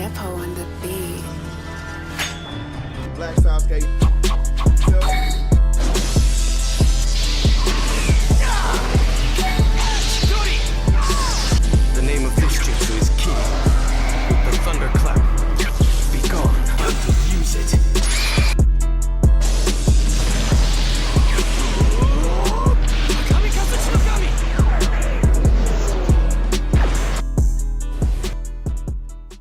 Depot on the beat. BlaCkSasuKeYT. The name of this jutsu is Ki. With the thunderclap. Be gone. I will use it.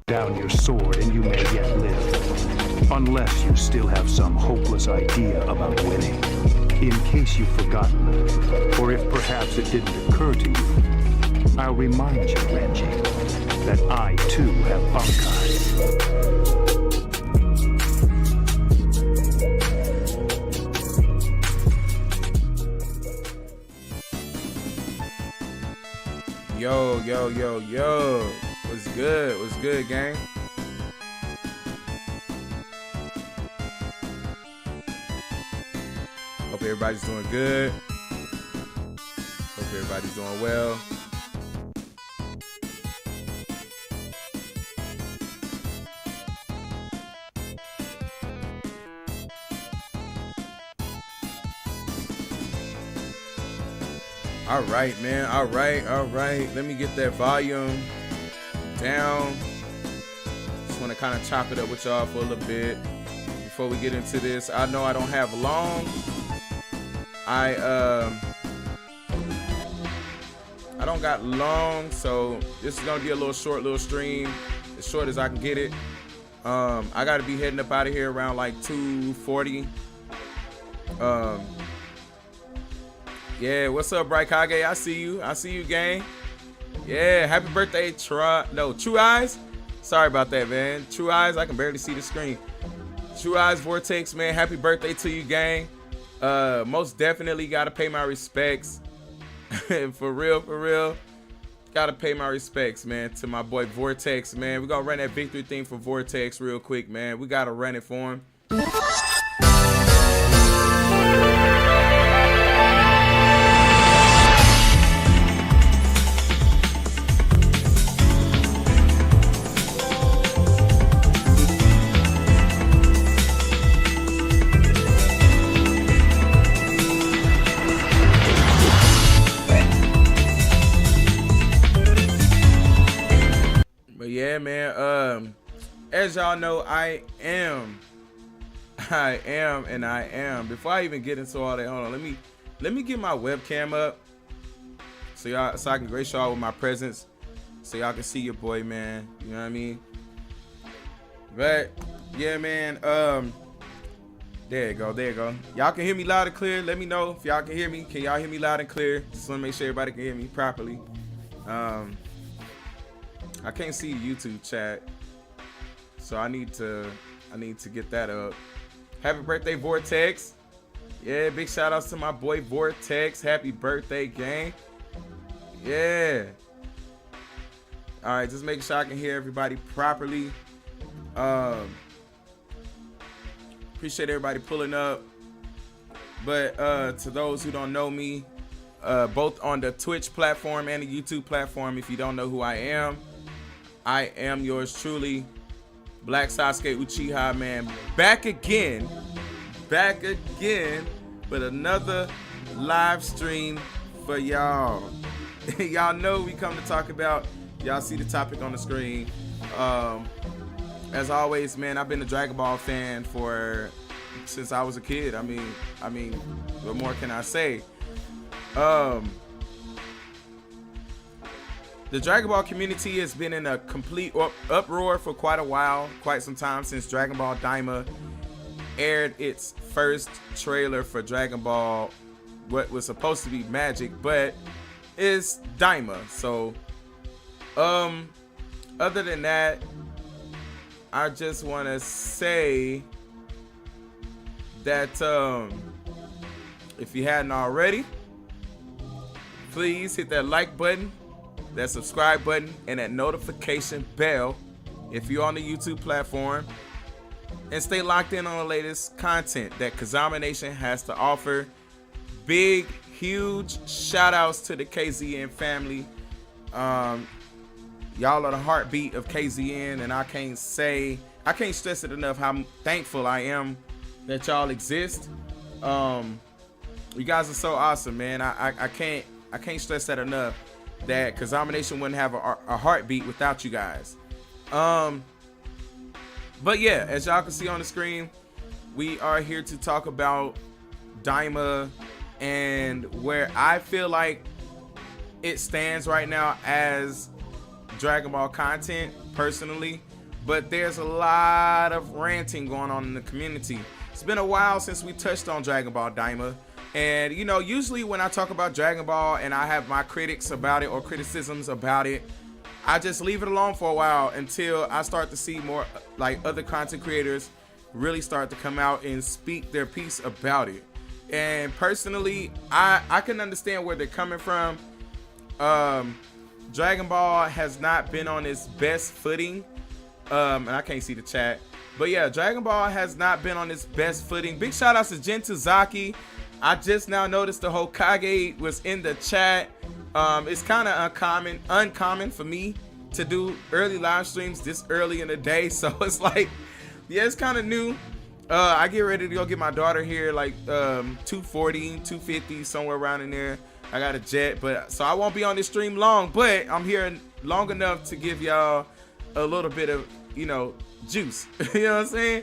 Down your sword and you may yet live, unless you still have some hopeless idea about winning. In case you've forgotten, or if perhaps it didn't occur to you, I'll remind you, Renji, that I too have Bankai. Yo. What's good? What's good, gang? Hope everybody's doing good. Hope everybody's doing well. All right, man. All right. Let me get that volume down. Just want to kind of chop it up with y'all for a little bit before we get into this. I know I don't have long. I don't got long, so this is gonna be a little short little stream, as short as I can get it. I gotta be heading up out of here around like 2:40. Yeah, what's up, Bright Kage? I see you, gang. Yeah, happy birthday, True Eyes. Sorry about that, man. True Eyes, I can barely see the screen. True Eyes Vortex, man, happy birthday to you, gang. Most definitely gotta pay my respects. for real. Gotta pay my respects, man, to my boy Vortex, man. We're gonna run that victory thing for Vortex real quick, man. We gotta run it for him. Yeah, man. As y'all know, I am. Before I even get into all that, hold on. Let me get my webcam up so I can grace y'all with my presence, so y'all can see your boy, man. You know what I mean? But yeah, man. There you go. Y'all can hear me loud and clear. Let me know if y'all can hear me. Can y'all hear me loud and clear? Just want to make sure everybody can hear me properly. I can't see YouTube chat, so I need to get that up. Happy birthday, Vortex. Yeah, big shout outs to my boy Vortex. Happy birthday, gang. Yeah. All right, just making sure I can hear everybody properly. Appreciate everybody pulling up. But to those who don't know me, both on the Twitch platform and the YouTube platform, if you don't know who I am yours truly, BlaCkSasuKeYT Uchiha, man, back again with another live stream for y'all. Y'all know we come to talk about, y'all see the topic on the screen. As always, man, I've been a Dragon Ball fan since I was a kid. I mean, what more can I say? The Dragon Ball community has been in a complete uproar for quite a while, quite some time, since Dragon Ball Daima aired its first trailer for Dragon Ball, what was supposed to be Magic, but is Daima. So, other than that, I just want to say that if you hadn't already, please hit that like button, that subscribe button, and that notification bell if you're on the YouTube platform, and stay locked in on the latest content that KaZamaNaTion has to offer. Big, huge shout outs to the KZNFamily. Y'all are the heartbeat of KZN, and I can't stress it enough how thankful I am that y'all exist. You guys are so awesome, man. I can't stress that enough, that KaZamaNaTion wouldn't have a heartbeat without you guys. But yeah, as y'all can see on the screen, we are here to talk about Daima and where I feel like it stands right now as Dragon Ball content personally. But there's a lot of ranting going on in the community. It's been a while since we touched on Dragon Ball Daima, and you know, usually when I talk about Dragon Ball and I have my critics about it or criticisms about it, I just leave it alone for a while until I start to see more like other content creators really start to come out and speak their piece about it. And personally, I can understand where they're coming from. Dragon Ball has not been on its best footing. And I can't see the chat, but yeah, Dragon Ball has not been on its best footing. Big shout outs to Zaki. I just now noticed the Hokage was in the chat. It's kind of uncommon for me to do early live streams this early in the day, so it's like, yeah, it's kind of new. I get ready to go get my daughter here like 2:40, 2:50, somewhere around in there. I got a jet, but so I won't be on this stream long, but I'm here long enough to give y'all a little bit of, you know, juice. You know what I'm saying?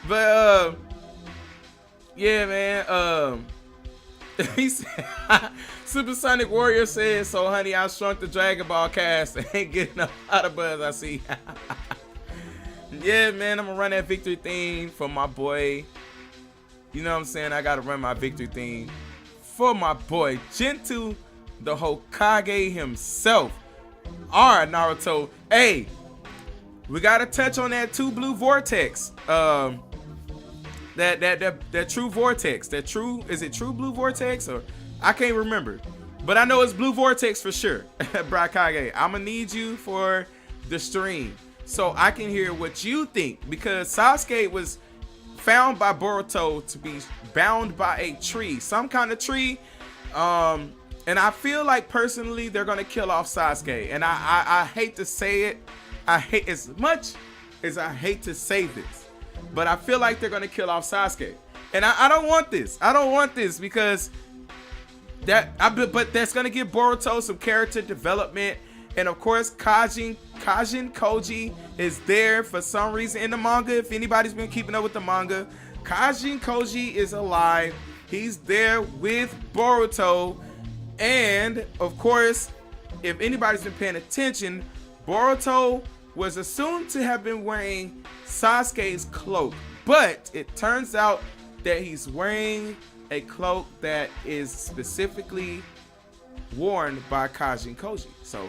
But yeah, man. He said, Supersonic Warrior says, so honey, I shrunk the Dragon Ball cast. Ain't getting a lot of buzz, I see. Yeah, man, I'm gonna run that victory theme for my boy. You know what I'm saying? I gotta run my victory theme for my boy Gentoo, the Hokage himself. Alright, Naruto. Hey, we gotta touch on that True Blue Vortex. That True Vortex. That True, is it True Blue Vortex, or I can't remember, but I know it's Blue Vortex for sure. BlaCkSasuKeYT, I'm gonna need you for the stream so I can hear what you think, because Sasuke was found by Boruto to be bound by a tree, some kind of tree, and I feel like personally they're gonna kill off Sasuke, and I hate to say it. I hate, as much as I hate to say this, but I feel like they're gonna kill off Sasuke, and I don't want this. I don't want this, because but that's gonna give Boruto some character development, and of course Kajin Koji is there for some reason in the manga. If anybody's been keeping up with the manga, Kajin Koji is alive. He's there with Boruto, and of course, if anybody's been paying attention, Boruto was assumed to have been wearing Sasuke's cloak, but it turns out that he's wearing a cloak that is specifically worn by Kajin Koji. So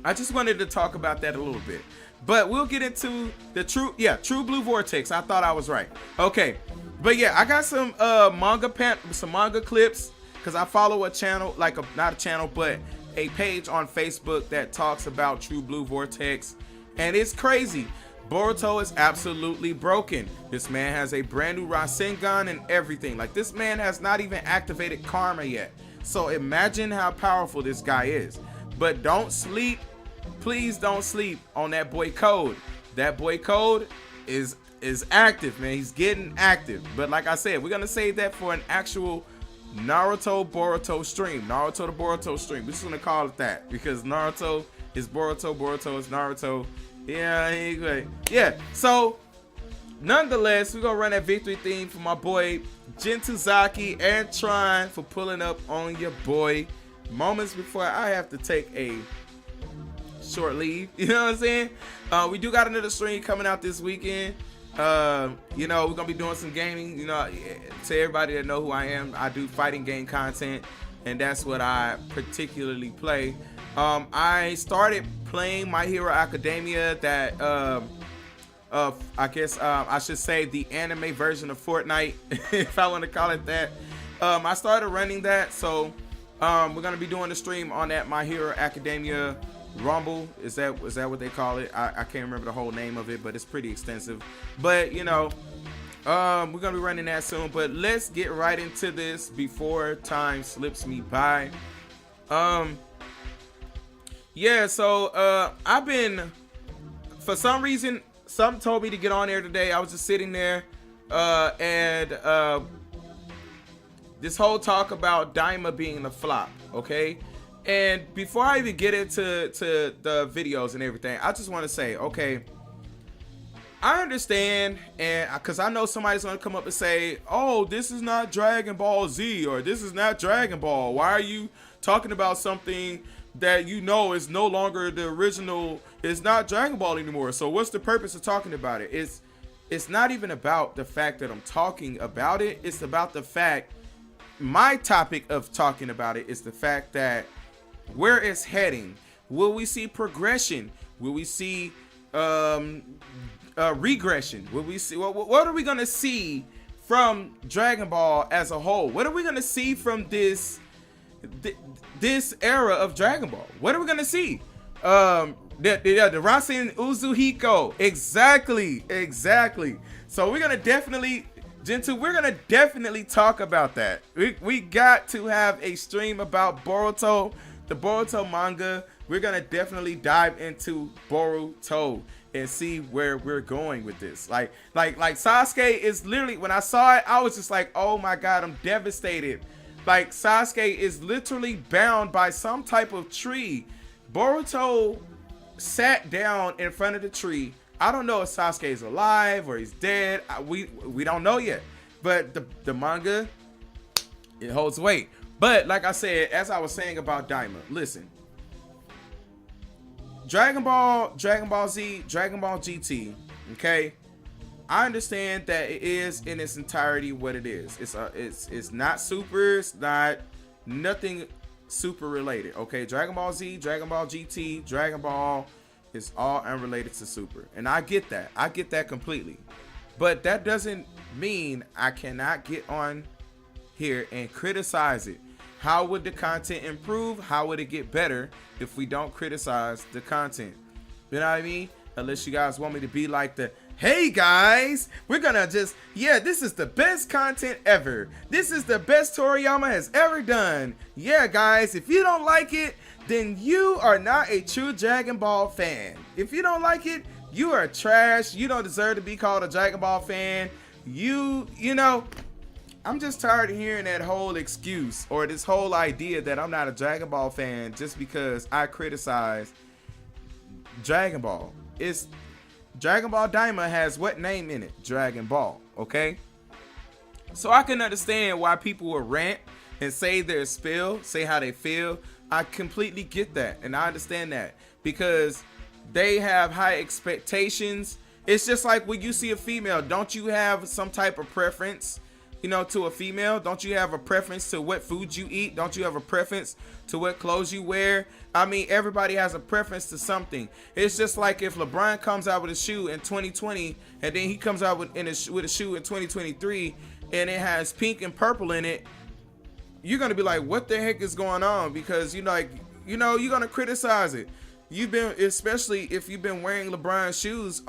I just wanted to talk about that a little bit, but we'll get into the True Blue Vortex. I thought I was right. Okay, but yeah, I got some manga clips, because I follow a channel, like not a channel, but a page on Facebook that talks about True Blue Vortex, and it's crazy. Boruto is absolutely broken. This man has a brand new Rasengan and everything. Like, this man has not even activated Karma yet. So imagine how powerful this guy is. But don't sleep, please don't sleep on that boy Code. That boy Code is active, man. He's getting active. But like I said, we're gonna save that for an actual Naruto Boruto stream. Naruto to Boruto stream. We're just gonna call it that, because Naruto is Boruto, Boruto is Naruto. Yeah, anyway. Yeah, so nonetheless, we're gonna run that victory theme for my boy Zaki and Tron for pulling up on your boy moments before I have to take a short leave. You know what I'm saying? We do got another stream coming out this weekend. You know, we're gonna be doing some gaming. You know, to everybody that know who I am, I do fighting game content, and that's what I particularly play. I started playing My Hero Academia, that I guess I should say the anime version of Fortnite, if I want to call it that. I started running that, so we're gonna be doing the stream on that My Hero Academia Rumble. Is that what they call it? I can't remember the whole name of it, but it's pretty extensive. But you know, we're gonna be running that soon. But let's get right into this before time slips me by. Yeah, so I've been, for some reason, something told me to get on there today. I was just sitting there, and this whole talk about Daima being the flop, okay? And before I even get into the videos and everything, I just want to say, okay, I understand, and because I know somebody's going to come up and say, oh, this is not Dragon Ball Z, or this is not Dragon Ball. Why are you talking about something that you know is no longer the original? It's not Dragon Ball anymore. So what's the purpose of talking about it? It's not even about the fact that I'm talking about it. It's about the fact, my topic of talking about it is the fact that where it's heading. Will we see progression? Will we see regression? Will we see what are we gonna see from Dragon Ball as a whole? What are we gonna see from this era of Dragon Ball? What are we gonna see? The Rasen Uzuhiko. Exactly. So we're gonna definitely, Gentoo, we're gonna definitely talk about that. We got to have a stream about Boruto, the Boruto manga. We're gonna definitely dive into Boruto and see where we're going with this. Like Sasuke is literally, when I saw it, I was just like, oh my god, I'm devastated. Like, Sasuke is literally bound by some type of tree. Boruto sat down in front of the tree. I don't know if Sasuke is alive or he's dead. We don't know yet. But the manga, it holds weight. But like I said, as I was saying about Daima, listen. Dragon Ball, Dragon Ball Z, Dragon Ball GT, okay? I understand that it is in its entirety what it is. It's not super, it's not nothing super related, okay? Dragon Ball Z, Dragon Ball GT, Dragon Ball is all unrelated to super. And I get that completely. But that doesn't mean I cannot get on here and criticize it. How would the content improve? How would it get better if we don't criticize the content? You know what I mean? Unless you guys want me to be like the, hey guys, we're gonna just, yeah, this is the best content ever. This is the best Toriyama has ever done. Yeah, guys, if you don't like it, then you are not a true Dragon Ball fan. If you don't like it, you are trash. You don't deserve to be called a Dragon Ball fan. You know, I'm just tired of hearing that whole excuse or this whole idea that I'm not a Dragon Ball fan just because I criticize Dragon Ball. It's Dragon Ball Daima has what name in it? Dragon Ball, okay? So I can understand why people will rant and say their spill, say how they feel. I completely get that, and I understand that because they have high expectations. It's just like when you see a female, don't you have some type of preference, you know, to a female? Don't you have a preference to what food you eat? Don't you have a preference to what clothes you wear? I mean, everybody has a preference to something. It's just like if LeBron comes out with a shoe in 2020 and then he comes out with a shoe in 2023 and it has pink and purple in it, you're gonna be like, what the heck is going on? Because you're gonna criticize it. Especially if you've been wearing LeBron shoes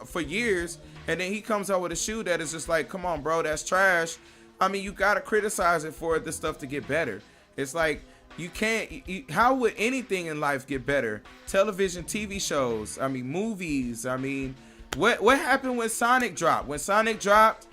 for years, and then he comes out with a shoe that is just like, come on, bro, that's trash. I mean, you gotta criticize it for the stuff to get better. It's like, you can't, how would anything in life get better? Television, TV shows, I mean, movies. I mean, what happened when Sonic dropped? When Sonic dropped,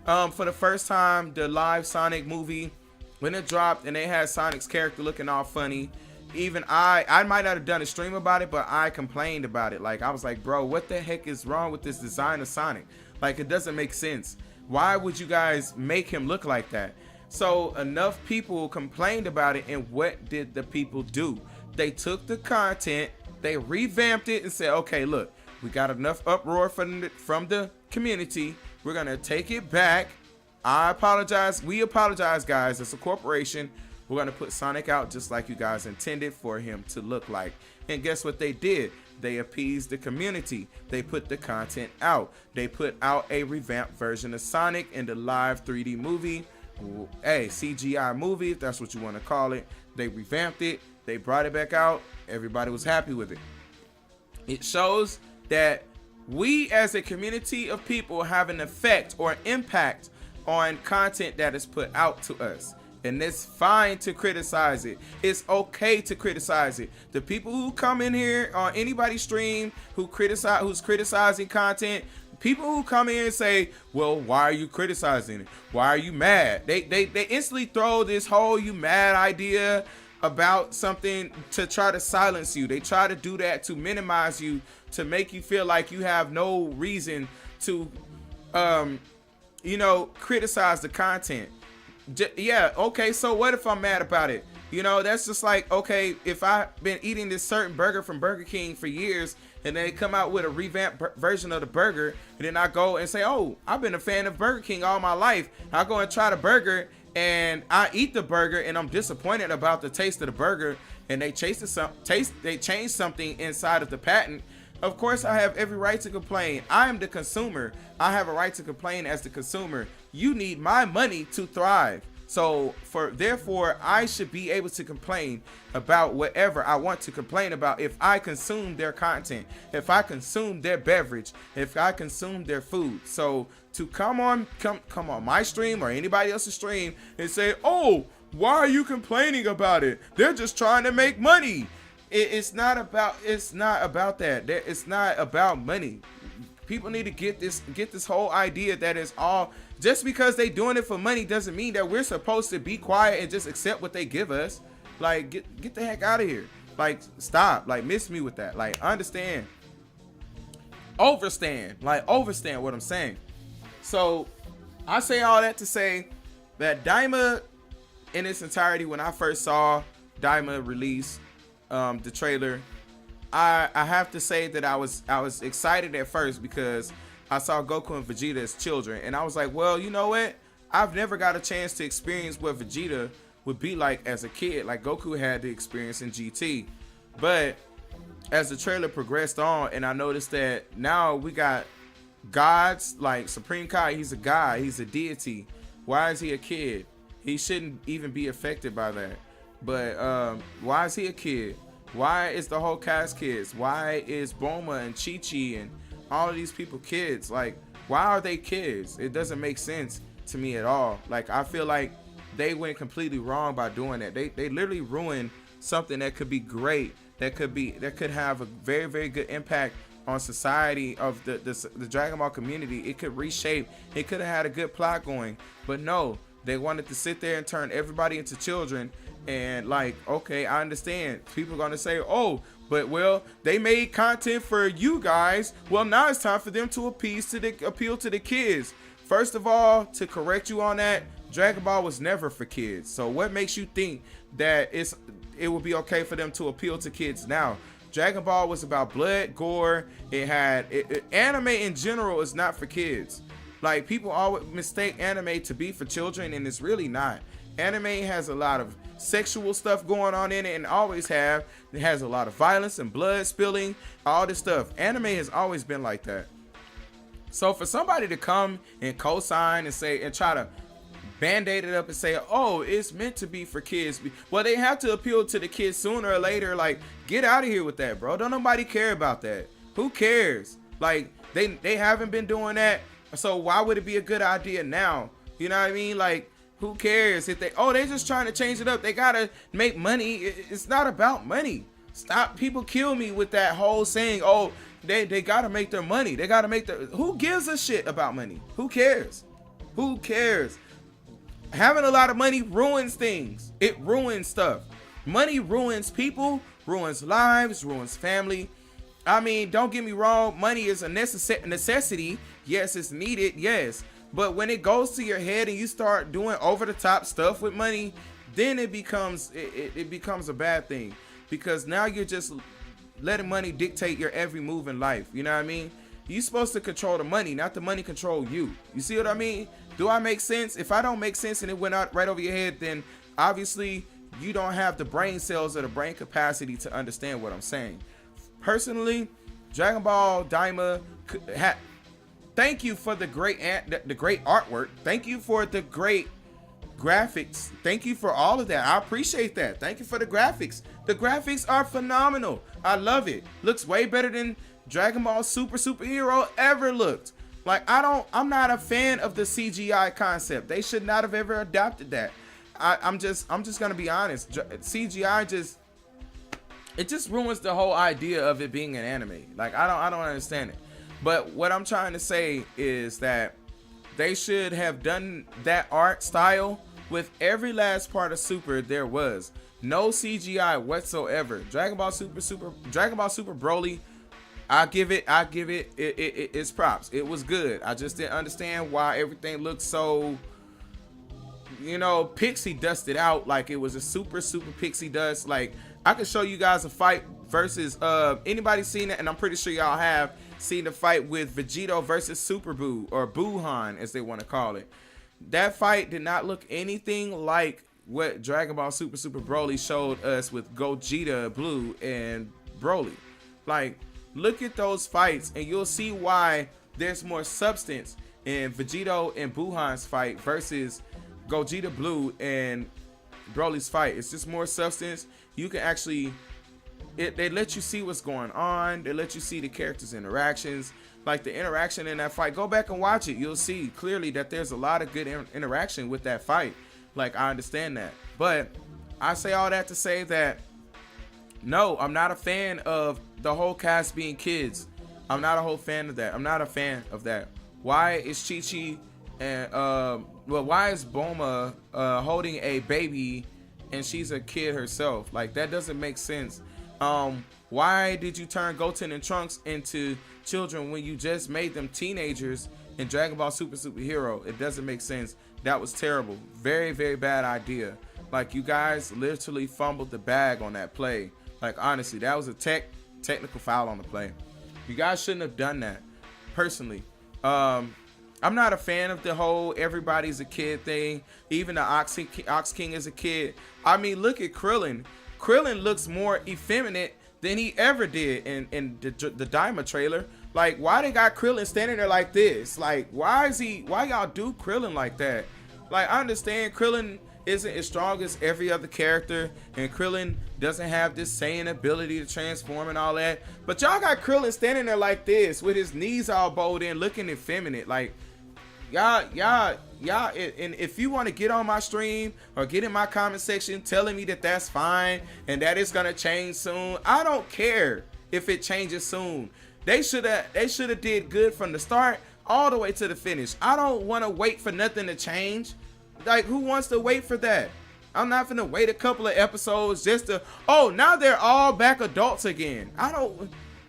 for the first time, the live Sonic movie, when it dropped and they had Sonic's character looking all funny, even I might not have done a stream about it, but I complained about it. Like, I was like, bro, what the heck is wrong with this design of Sonic? Like, it doesn't make sense. Why would you guys make him look like that? So enough people complained about it, and what did the people do? They took the content, they revamped it and said, okay, look, we got enough uproar from the community. We're gonna take it back. I apologize. We apologize, guys. It's a corporation. We're going to put Sonic out just like you guys intended for him to look like. And guess what they did? They appeased the community. They put the content out. They put out a revamped version of Sonic in the live 3D movie. Hey, CGI movie, if that's what you want to call it. They revamped it. They brought it back out. Everybody was happy with it. It shows that we as a community of people have an effect or impact on content that is put out to us. And it's fine to criticize it. It's okay to criticize it. The people who come in here on anybody's stream who's criticizing content, people who come in and say, well, why are you criticizing it? Why are you mad? They instantly throw this whole you mad idea about something to try to silence you. They try to do that to minimize you, to make you feel like you have no reason to criticize the content. Yeah, okay, so what if I'm mad about it? That's just like, okay, if I've been eating this certain burger from Burger King for years and they come out with a revamped version of the burger, and then I go and say, oh, I've been a fan of Burger King all my life. I go and try the burger and I eat the burger and I'm disappointed about the taste of the burger, and they changed something inside of the patent. Of course, I have every right to complain. I am the consumer. I have a right to complain as the consumer. You need my money to thrive. So therefore, I should be able to complain about whatever I want to complain about if I consume their content, if I consume their beverage, if I consume their food. So to come on my stream or anybody else's stream and say, oh, why are you complaining about it? They're just trying to make money. It's not about that. It's not about money. People need to get this whole idea that it's all just because they doing it for money doesn't mean that we're supposed to be quiet and just accept what they give us. Like, get the heck out of here. Like, stop. Like, miss me with that. Like, understand. Overstand what I'm saying. So I say all that to say that Daima in its entirety, when I first saw Daima release the trailer, I have to say that I was excited at first because I saw Goku and Vegeta as children, and I was like, well, you know what? I've never got a chance to experience what Vegeta would be like as a kid, like Goku had the experience in GT. But as the trailer progressed on, and I noticed that now we got gods like Supreme Kai. He's a god, he's a deity. Why is he a kid? He shouldn't even be affected by that. But why is he a kid? Why is the whole cast kids? Why is Bulma and Chi-Chi and all of these people kids? Like, why are they kids? It doesn't make sense to me at all. Like, I feel like they went completely wrong by doing that. They literally ruined something that could be great, that could have a very, very good impact on society of the Dragon Ball community. It could reshape. It could have had a good plot going, but no, they wanted to sit there and turn everybody into children. And like, okay, I understand. People are gonna say, oh, but well, they made content for you guys. Well, now it's time for them to appeal to the kids. First of all, to correct you on that, Dragon Ball was never for kids. So what makes you think that it would be okay for them to appeal to kids now? Dragon Ball was about blood, gore. Anime in general is not for kids. Like, people always mistake anime to be for children, and it's really not. Anime has a lot of sexual stuff going on in it, and always have. It has a lot of violence and blood spilling, all this stuff. Anime has always been like that. So for somebody to come and co-sign and say and try to band-aid it up and say, oh, it's meant to be for kids, well, they have to appeal to the kids sooner or later. Like, get out of here with that, bro. Don't nobody care about that. Who cares? Like, they haven't been doing that, so why would it be a good idea now? You know what I mean? Like, who cares if they're just trying to change it up? They gotta make money. It's not about money. Stop. People kill me with that whole saying, oh, they gotta make their money. They gotta make their. Who gives a shit about money? Who cares? Who cares? Having a lot of money ruins things. It ruins stuff. Money ruins people, ruins lives, ruins family. I mean, don't get me wrong. Money is a necessity. Yes, it's needed. Yes. But when it goes to your head and you start doing over the top stuff with money, then it becomes a bad thing, because now you're just letting money dictate your every move in life. You know what I mean? You're supposed to control the money, not the money control you. You see what I mean? Do I make sense? If I don't make sense and it went out right over your head, then obviously you don't have the brain cells or the brain capacity to understand what I'm saying. Personally, Dragon Ball Daima thank you for the great artwork. Thank you for the great graphics. Thank you for all of that. I appreciate that. Thank you for the graphics. The graphics are phenomenal. I love it. Looks way better than Dragon Ball Superhero ever looked. Like, I'm not a fan of the CGI concept. They should not have ever adopted that. I'm just gonna be honest. CGI just ruins the whole idea of it being an anime. Like I don't understand it. But what I'm trying to say is that they should have done that art style with every last part of Super there was. No CGI whatsoever. Dragon Ball Super Broly, I give it its props. It was good. I just didn't understand why everything looked so, you know, pixie dusted out. Like it was a super pixie dust. Like I could show you guys a fight versus anybody seen it, and I'm pretty sure y'all have seen the fight with Vegito versus Super Buu, or Buuhan as they want to call it. That fight did not look anything like what Dragon Ball Super Broly showed us with Gogeta Blue and Broly. Like, look at those fights and you'll see why there's more substance in Vegito and Buuhan's fight versus Gogeta Blue and Broly's fight. It's just more substance. You can actually, they let you see what's going on. They let you see the characters' interactions. Like the interaction in that fight, go back and watch it. You'll see clearly that there's a lot of good interaction with that fight. Like, I understand that. But I say all that to say that, no, I'm not a fan of the whole cast being kids. I'm not a whole fan of that. I'm not a fan of that. Why is Chi-Chi and, why is Bulma holding a baby and she's a kid herself? Like, that doesn't make sense. Why did you turn Goten and Trunks into children when you just made them teenagers in Dragon Ball Superhero? It doesn't make sense. That was terrible. Very bad idea. Like, you guys literally fumbled the bag on that play. Like, honestly, that was a technical foul on the play. You guys shouldn't have done that. Personally, I'm not a fan of the whole everybody's a kid thing. Even the Ox King is a kid. I mean, look at Krillin. Krillin looks more effeminate than he ever did in the Daima trailer. Like, why they got Krillin standing there like this? Like, why y'all do Krillin like that? Like, I understand Krillin isn't as strong as every other character, and Krillin doesn't have this Saiyan ability to transform and all that, but y'all got Krillin standing there like this with his knees all bowed in, looking effeminate. Like, y'all, and if you want to get on my stream or get in my comment section telling me that that's fine and that it's gonna change soon, I don't care if it changes soon. They should have did good from the start all the way to the finish. I don't want to wait for nothing to change. Like, who wants to wait for that? I'm not gonna wait a couple of episodes just to, oh, now they're all back adults again. I'm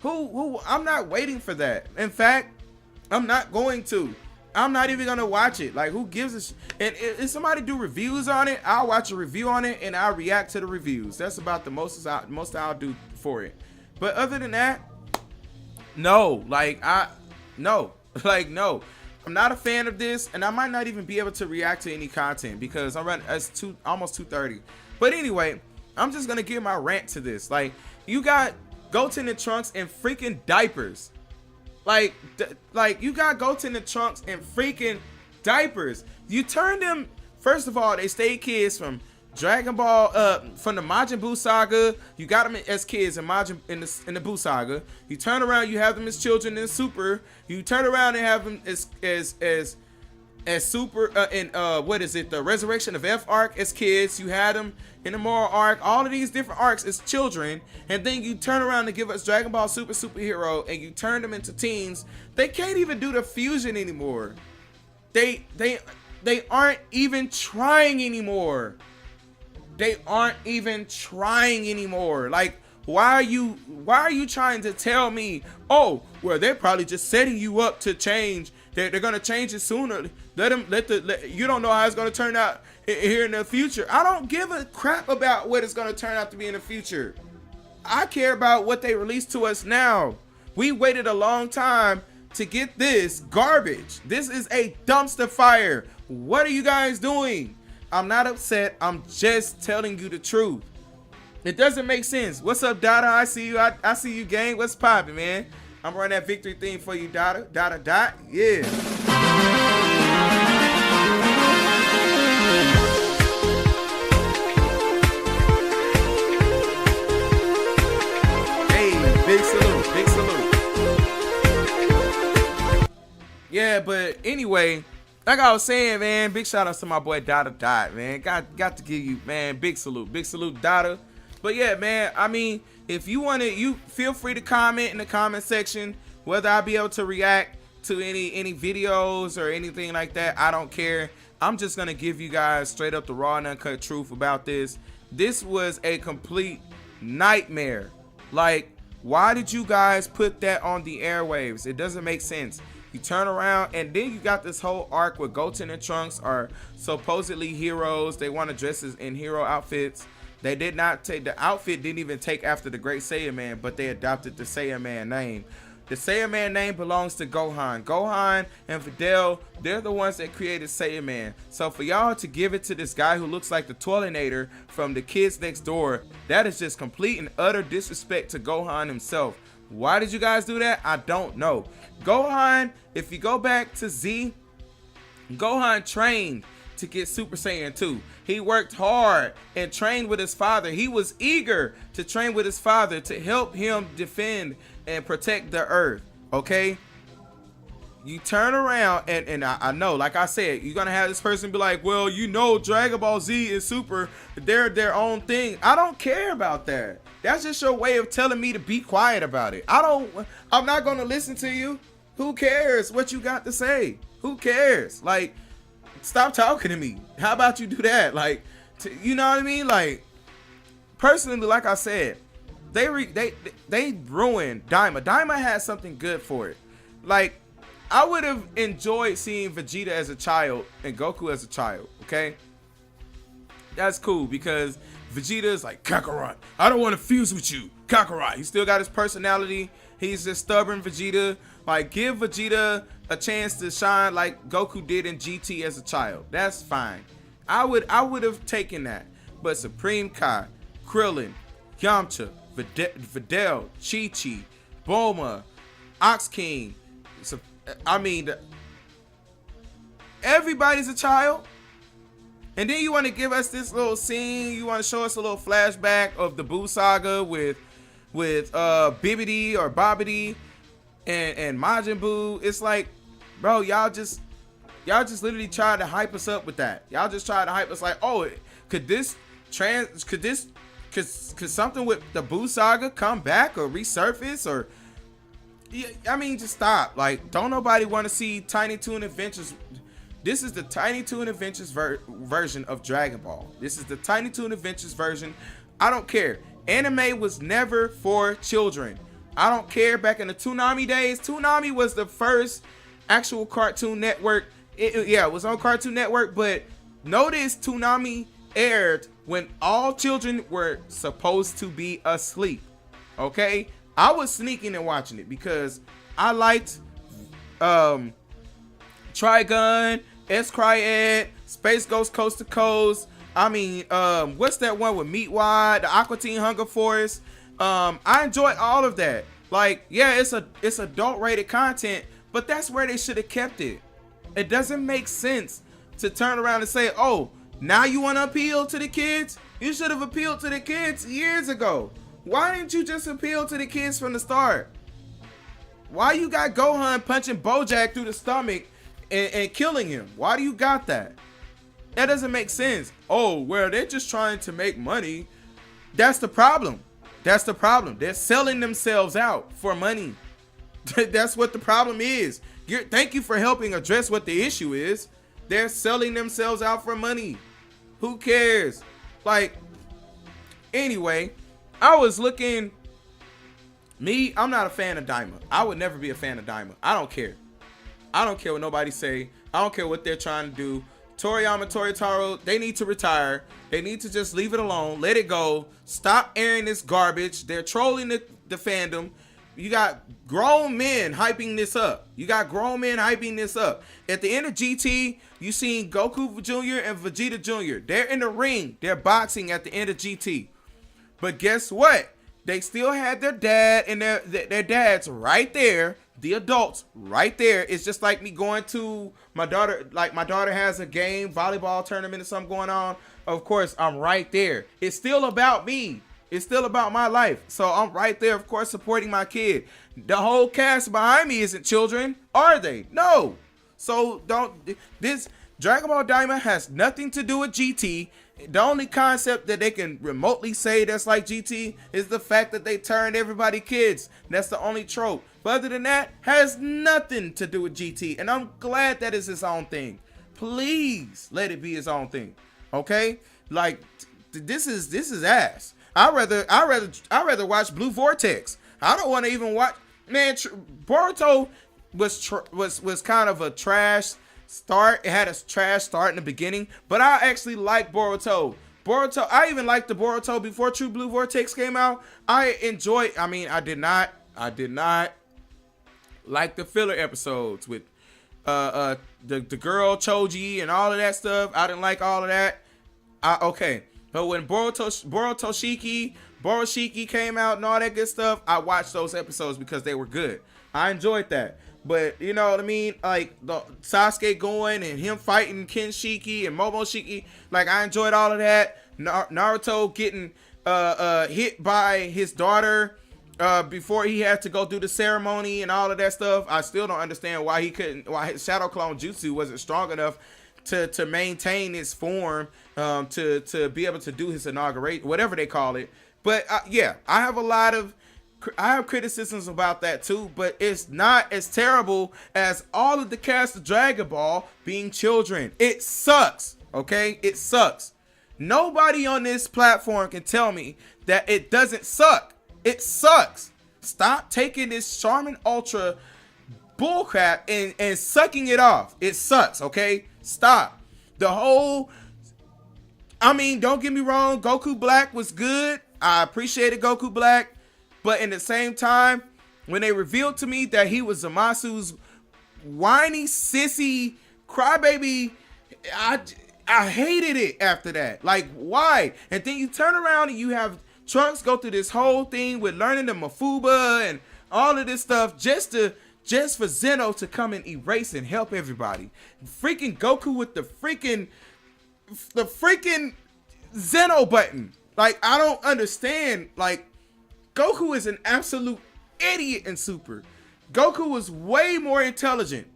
not waiting for that. In fact, I'm not going to. I'm not even gonna watch it. Like, who gives a and if somebody do reviews on it, I'll watch a review on it and I'll react to the reviews. That's about the most I'll do for it. But other than that, no. No. I'm not a fan of this, and I might not even be able to react to any content because I'm running almost 2:30. But anyway, I'm just gonna give my rant to this. Like, you got Goten and Trunks in freaking diapers. Like you got Goten and Trunks in freaking diapers. You turned them. First of all, they stayed kids from Dragon Ball, from the Majin Buu saga. You got them as kids in the Buu saga. You turn around, you have them as children in Super. You turn around and have them as Super in what is it, the Resurrection of F arc as kids. You had them in the Moral arc. All of these different arcs as children, and then you turn around and give us Dragon Ball Superhero, and you turn them into teens. They can't even do the fusion anymore. They aren't even trying anymore. They aren't even trying anymore. Like, why are you trying to tell me, oh, well, they're probably just setting you up to change. They're gonna change it sooner. You don't know how it's gonna turn out here in the future. I don't give a crap about what it's gonna turn out to be in the future. I care about what they release to us now. We waited a long time to get this garbage. This is a dumpster fire. What are you guys doing? I'm not upset. I'm just telling you the truth. It doesn't make sense. What's up, Dada? I see you. I see you, gang. What's poppin', man? I'm running that victory theme for you, Dada. Dada. Yeah. Hey, big salute. Yeah, but anyway, like I was saying, man, big shout out to my boy Dada Dot, man. Got to give you, man, big salute Dada. But yeah, man, I mean, if you want to, you feel free to comment in the comment section, whether I'll be able to react to any videos or anything like that. I don't care. I'm just gonna give you guys straight up the raw and uncut truth about this. This was a complete nightmare. Like, why did you guys put that on the airwaves? It doesn't make sense. You turn around and then you got this whole arc where Goten and Trunks are supposedly heroes. They want to dress in hero outfits. They did not take, the outfit didn't even take after the Great Saiyan Man, but they adopted the Saiyan Man name. The Saiyan Man name belongs to Gohan. Gohan and Videl, they're the ones that created Saiyan Man. So for y'all to give it to this guy who looks like the Toilinator from the Kids Next Door, that is just complete and utter disrespect to Gohan himself. Why did you guys do that? I don't know. Gohan, if you go back to Z, Gohan trained to get Super Saiyan 2. He worked hard and trained with his father. He was eager to train with his father to help him defend and protect the earth. Okay, you turn around and I know, like I said, you're gonna have this person be like, well, you know, Dragon Ball Z and Super, they're their own thing. I don't care about that. That's just your way of telling me to be quiet about it. I'm not gonna listen to you. Who cares what you got to say? Who cares? Like, stop talking to me. How about you do that? Like, you know what I mean? Like, personally, like I said, they ruined Daima. Daima had something good for it. Like, I would have enjoyed seeing Vegeta as a child and Goku as a child. Okay, that's cool because Vegeta is like, Kakarot, I don't want to fuse with you, Kakarot. He still got his personality. He's just stubborn Vegeta. Like, give Vegeta a chance to shine like Goku did in GT as a child. That's fine. I would have taken that. But Supreme Kai, Krillin, Yamcha, Videl, Chi-Chi, Bulma, Ox King, I mean, everybody's a child. And then you want to give us this little scene. You want to show us a little flashback of the Buu saga with Bibbidi or Bobbidi and Majin Buu. It's like, bro, y'all just literally tried to hype us up with that. Y'all just tried to hype us like, oh, could something with the Buu saga come back or resurface? Or, yeah, I mean, just stop. Like, don't nobody want to see Tiny Toon Adventures. This is the Tiny Toon Adventures version of Dragon Ball. This is the Tiny Toon Adventures version. I don't care. Anime was never for children. I don't care. Back in the Toonami days, Toonami was the first actual Cartoon Network. It was on Cartoon Network, but notice Toonami aired when all children were supposed to be asleep. Okay, I was sneaking and watching it because I liked Trigun, S-Cryad, Space Ghost Coast to Coast. I mean, what's that one with Meatwad, the Aqua Teen Hunger Force? I enjoy all of that. Like, yeah, it's adult rated content, but that's where they should have kept it. It doesn't make sense to turn around and say, oh, now you want to appeal to the kids? You should have appealed to the kids years ago. Why didn't you just appeal to the kids from the start? Why you got Gohan punching Bojack through the stomach and killing him? Why do you got that? That doesn't make sense. Oh, well, they're just trying to make money. That's the problem. That's the problem. They're selling themselves out for money. That's what the problem is. Thank you for helping address what the issue is. They're selling themselves out for money. Who cares? Like, anyway, I was looking. I'm not a fan of Daima. I would never be a fan of Daima. I don't care. I don't care what nobody say. I don't care what they're trying to do. Toriyama, Toritaro, they need to retire. They need to just leave it alone. Let it go. Stop airing this garbage. They're trolling the fandom. You got grown men hyping this up. At the end of GT, you seen Goku Jr. and Vegeta Jr. They're in the ring. They're boxing at the end of GT. But guess what? They still had their dad and their dads right there. The adults right there. It's just like me going to my daughter. Like, my daughter has a game, volleyball tournament or something going on. Of course, I'm right there. It's still about me. It's still about my life. So I'm right there, of course, supporting my kid. The whole cast behind me isn't children, are they? No. So this Dragon Ball Daima has nothing to do with GT. The only concept that they can remotely say that's like GT is the fact that they turned everybody kids. That's the only trope. But other than that, has nothing to do with GT. And I'm glad that it's its own thing. Please let it be its own thing. Okay? Like this is ass. I rather watch Blue Vortex. I don't want to even watch. Man, Boruto was kind of a trash start. It had a trash start in the beginning, but I actually like Boruto. I even liked the Boruto before True Blue Vortex came out. I enjoyed. I mean, I did not like the filler episodes with the girl Choji and all of that stuff. I didn't like all of that. Okay, but when Boroshiki came out and all that good stuff, I watched those episodes because they were good. I enjoyed that. But you know what I mean? Like the Sasuke going and him fighting Kenshiki and Momoshiki. Like I enjoyed all of that. Naruto getting hit by his daughter before he had to go do the ceremony and all of that stuff. I still don't understand why his Shadow Clone Jutsu wasn't strong enough to maintain his form to be able to do his inauguration, whatever they call it. But yeah, I have criticisms about that too, but it's not as terrible as all of the cast of Dragon Ball being children. It sucks, okay? It sucks. Nobody on this platform can tell me that it doesn't suck. It sucks. Stop taking this Charmin Ultra bullcrap and sucking it off. It sucks, okay? Stop. I mean, don't get me wrong, Goku Black was good. I appreciated Goku Black. But in the same time, when they revealed to me that he was Zamasu's whiny, sissy, crybaby, I hated it after that. Like, why? And then you turn around and you have Trunks go through this whole thing with learning the Mafuba and all of this stuff just for Zeno to come and erase and help everybody. Freaking Goku with the freaking Zeno button. Like, I don't understand. Like, Goku is an absolute idiot in Super. Goku was way more intelligent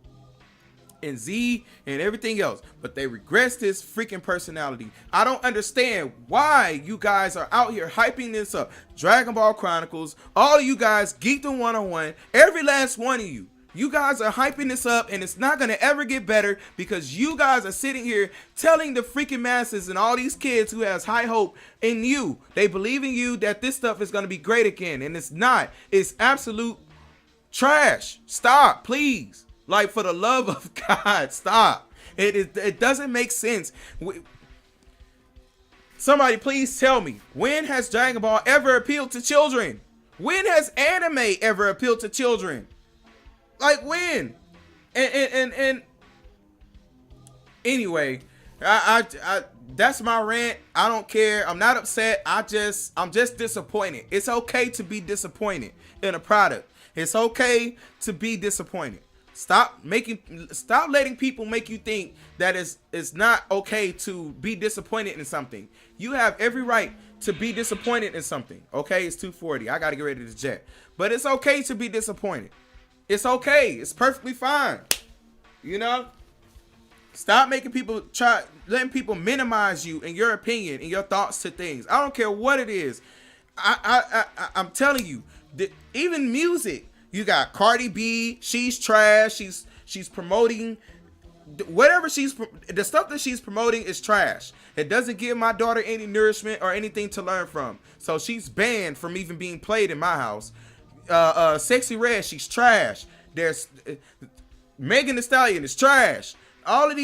in Z and everything else, but they regressed his freaking personality. I don't understand why you guys are out here hyping this up. Dragon Ball Chronicles, all of you guys, Geekdom 101, every last one of you. You guys are hyping this up and it's not going to ever get better because you guys are sitting here telling the freaking masses and all these kids who has high hope in you. They believe in you that this stuff is going to be great again, and it's not. It's absolute trash. Stop, please. Like, for the love of God, stop. It doesn't make sense. Somebody please tell me, when has Dragon Ball ever appealed to children? When has anime ever appealed to children? Like, when? And anyway, I that's my rant. I don't care. I'm not upset. I'm just disappointed. It's okay to be disappointed in a product. It's okay to be disappointed. Stop letting people make you think that it's not okay to be disappointed in something. You have every right to be disappointed in something. Okay, it's 2:40. I gotta get ready to jet. But it's okay to be disappointed. It's okay. It's perfectly fine. You know? Stop letting people minimize you and your opinion and your thoughts to things. I don't care what it is. I'm telling you, even music. You got Cardi B. She's trash. She's promoting whatever the stuff that she's promoting is trash. It doesn't give my daughter any nourishment or anything to learn from. So she's banned from even being played in my house. Sexy Red, she's trash. There's Megan Thee Stallion is trash. All of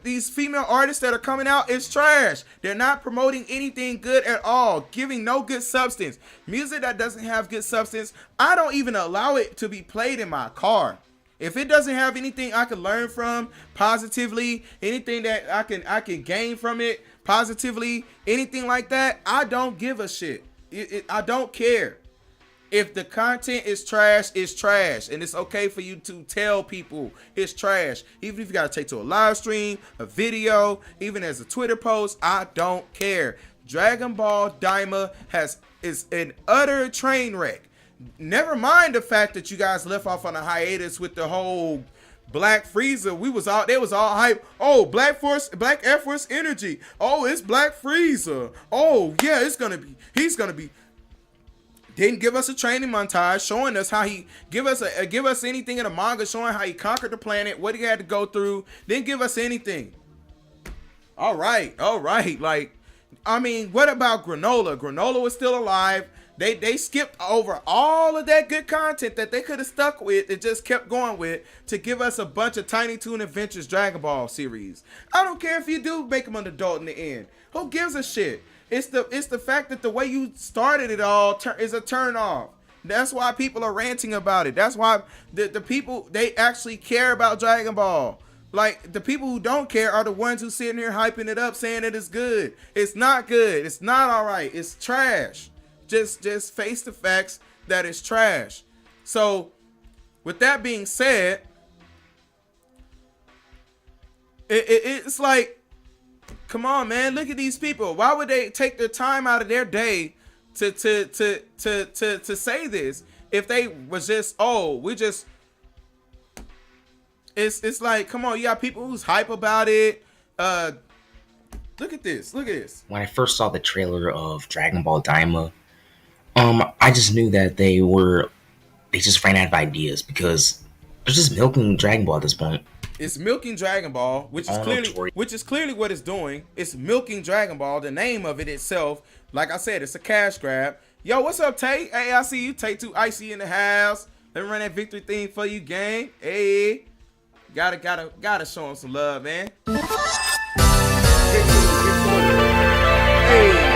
these female artists that are coming out is trash. They're not promoting anything good at all, giving no good substance. Music that doesn't have good substance, I don't even allow it to be played in my car. If it doesn't have anything I can learn from positively, anything that I can gain from it positively, anything like that, I don't give a shit. I don't care. If the content is trash, it's trash. And it's okay for you to tell people it's trash. Even if you got to take to a live stream, a video, even as a Twitter post, I don't care. Dragon Ball Daima is an utter train wreck. Never mind the fact that you guys left off on a hiatus with the whole Black Frieza, they was all hype. Oh, Black Air Force energy. Oh, it's Black Frieza. Oh yeah, he's gonna be. Didn't give us a training montage showing us how he give us anything in the manga showing how he conquered the planet, what he had to go through. Didn't give us anything. All right. Like, I mean, what about Granola? Granola was still alive. They skipped over all of that good content that they could have stuck with and just kept going with to give us a bunch of Tiny Toon Adventures Dragon Ball series. I don't care if you do make them an adult in the end. Who gives a shit? It's the fact that the way you started it all is a turn off. That's why people are ranting about it. That's why the people, they actually care about Dragon Ball. Like, the people who don't care are the ones who sitting here hyping it up saying that it's good. It's not good. It's not all right. It's trash. Just face the facts that it's trash. So, with that being said, it's like, come on, man, look at these people. Why would they take their time out of their day to say this if they was just, it's like, come on, you got people who's hype about it. Look at this. When I first saw the trailer of Dragon Ball Daima, I just knew that they just ran out of ideas because they're just milking Dragon Ball at this point. It's milking Dragon Ball, which is clearly what it's doing. It's milking Dragon Ball. The name of it itself, like I said, it's a cash grab. Yo, what's up, Tate? Hey, I see you. Tate 2 Icy in the house. Let me run that victory theme for you, gang. Hey, gotta show him some love, man. Hey.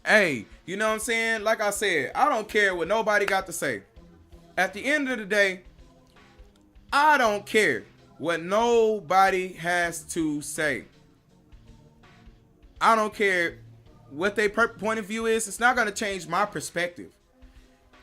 Hey, you know what I'm saying? Like I said, I don't care what nobody got to say. At the end of the day, I don't care what nobody has to say. I don't care what their point of view is. It's not going to change my perspective.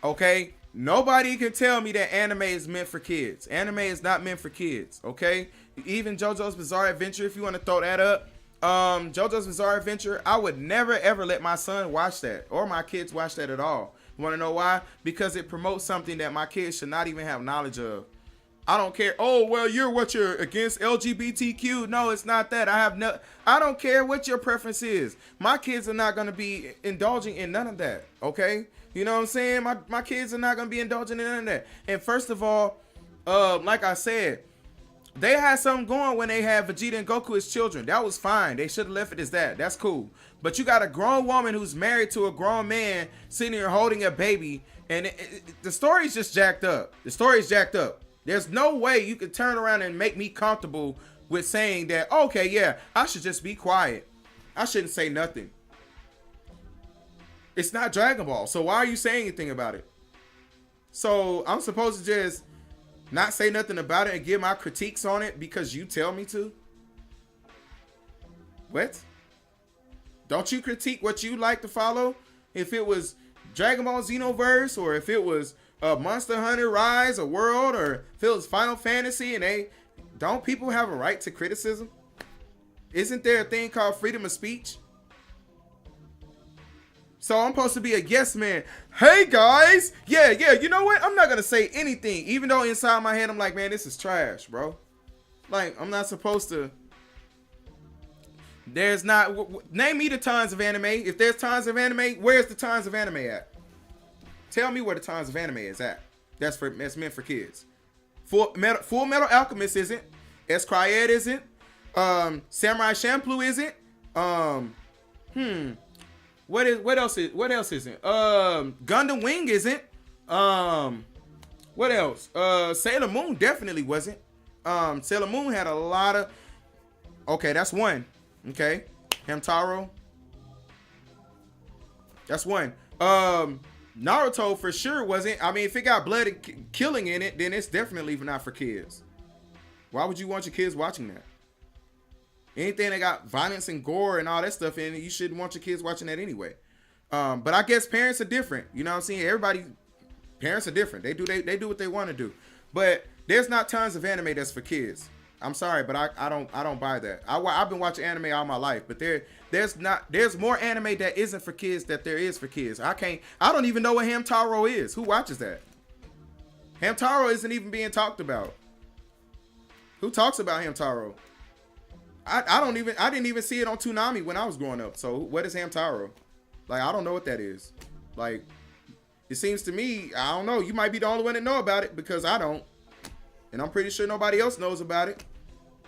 Okay? Nobody can tell me that anime is meant for kids. Anime is not meant for kids. Okay? Even JoJo's Bizarre Adventure, if you want to throw that up. JoJo's Bizarre Adventure, I would never ever let my son watch that or my kids watch that at all. You want to know why? Because it promotes something that my kids should not even have knowledge of. I don't care. Oh, well, you're against LGBTQ. No, it's not that. I don't care what your preference is. My kids are not going to be indulging in none of that. Okay? You know what I'm saying? My kids are not going to be indulging in none of that. And first of all, like I said, they had something going when they had Vegeta and Goku as children. That was fine. They should have left it as that. That's cool. But you got a grown woman who's married to a grown man sitting here holding a baby. And the story's just jacked up. The story's jacked up. There's no way you could turn around and make me comfortable with saying that, okay, yeah, I should just be quiet. I shouldn't say nothing. It's not Dragon Ball. So why are you saying anything about it? So I'm supposed to just not say nothing about it and give my critiques on it because you tell me to? What? Don't you critique what you like to follow? If it was Dragon Ball Xenoverse, or if it was Monster Hunter Rise, or World, or if it was Final Fantasy, and don't people have a right to criticism? Isn't there a thing called freedom of speech? So I'm supposed to be a yes man. Hey guys, yeah, you know what? I'm not gonna say anything, even though inside my head I'm like, man, this is trash, bro. Like, I'm not supposed to. There's not. Name me the tons of anime. If there's tons of anime, where's the tons of anime at? Tell me where the tons of anime is at. That's meant for kids. Full Metal Alchemist isn't. Escryed isn't. Samurai Champloo isn't. What else isn't? Gundam Wing isn't. What else? Sailor Moon definitely wasn't. Sailor Moon had a lot of. Okay, that's one. Okay, Hamtaro. That's one. Naruto for sure wasn't. I mean, if it got blood and killing in it, then it's definitely not for kids. Why would you want your kids watching that? Anything that got violence and gore and all that stuff in it, you shouldn't want your kids watching that anyway. But I guess parents are different. You know what I'm saying? Parents are different. They do what they want to do. But there's not tons of anime that's for kids. I'm sorry, but I don't buy that. I've been watching anime all my life, but there's more anime that isn't for kids that there is for kids. I don't even know what Hamtaro is. Who watches that? Hamtaro isn't even being talked about. Who talks about Hamtaro? I didn't even see it on Toonami when I was growing up. So what is Hamtaro? Like, I don't know what that is. Like, it seems to me, I don't know. You might be the only one that know about it because I don't. And I'm pretty sure nobody else knows about it.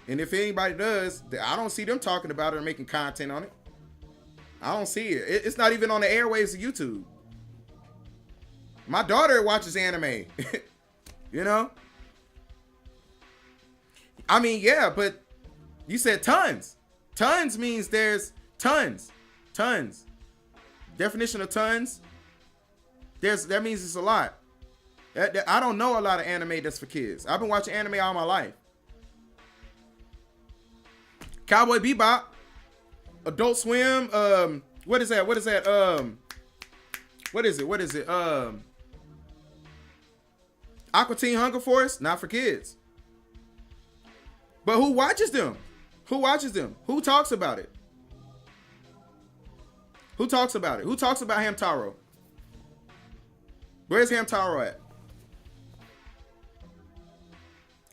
And if anybody does, I don't see them talking about it or making content on it. I don't see it. It's not even on the airwaves of YouTube. My daughter watches anime. You know? I mean, yeah, but you said tons. Tons means there's tons. Tons. Definition of tons. That means it's a lot. I don't know a lot of anime that's for kids. I've been watching anime all my life. Cowboy Bebop, Adult Swim, what is that? What is it? Aqua Teen Hunger Force, not for kids. But who watches them? Who watches them? Who talks about it? Who talks about it? Who talks about Hamtaro? Where's Hamtaro at?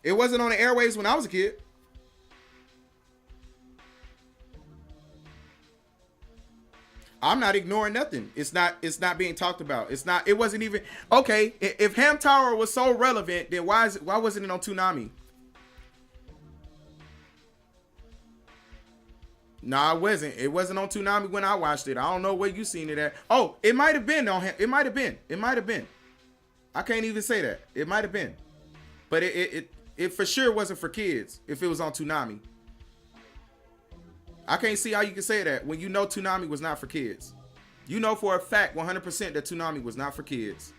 It wasn't on the airwaves when I was a kid. I'm not ignoring nothing. It's not being talked about. It wasn't even okay. If Hamtaro was so relevant, then why wasn't it on Toonami? Nah, it wasn't. It wasn't on Toonami when I watched it. I don't know where you seen it at. Oh, it might have been on him. It might have been. It might have been. I can't even say that. It might have been. But it for sure wasn't for kids if it was on Toonami. I can't see how you can say that when you know Toonami was not for kids. You know for a fact 100% that Toonami was not for kids.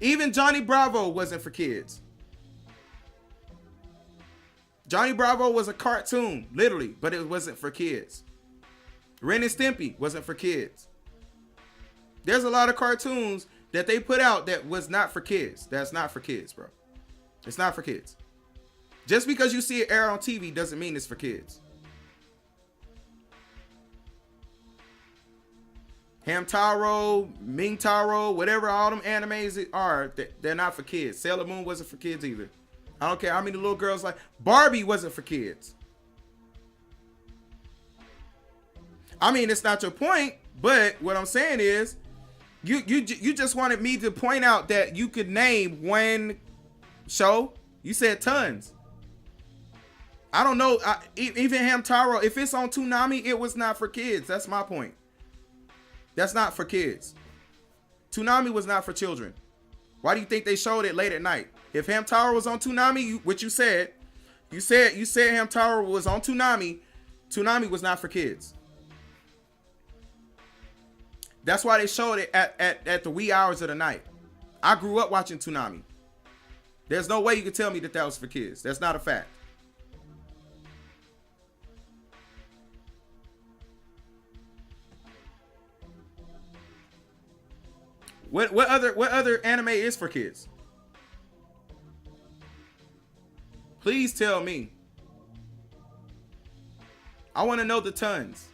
Even Johnny Bravo wasn't for kids. Johnny Bravo was a cartoon, literally, but it wasn't for kids. Ren and Stimpy wasn't for kids. There's a lot of cartoons that they put out that was not for kids. That's not for kids, bro. It's not for kids. Just because you see it air on TV doesn't mean it's for kids. Hamtaro, Mingtaro, whatever all them animes are, they're not for kids. Sailor Moon wasn't for kids either. I don't care how many little girls like Barbie wasn't for kids. I mean, it's not your point, but what I'm saying is, you just wanted me to point out that you could name one show. You said tons. I don't know. Even Hamtaro, if it's on Toonami, it was not for kids. That's my point. That's not for kids. Toonami was not for children. Why do you think they showed it late at night? If Hamtaro was on Toonami, which you said Hamtaro was on Toonami, Toonami was not for kids. That's why they showed it at the wee hours of the night. I grew up watching Toonami. There's no way you could tell me that was for kids. That's not a fact. What other anime is for kids? Please tell me. I want to know the tons.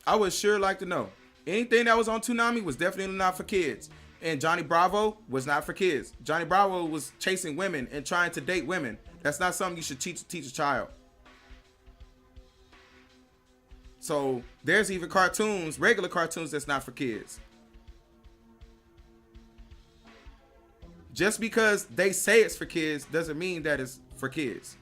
I would sure like to know. Anything that was on Toonami was definitely not for kids. And Johnny Bravo was not for kids. Johnny Bravo was chasing women and trying to date women. That's not something you should teach a child. So there's even cartoons, regular cartoons, that's not for kids. Just because they say it's for kids doesn't mean that it's for kids.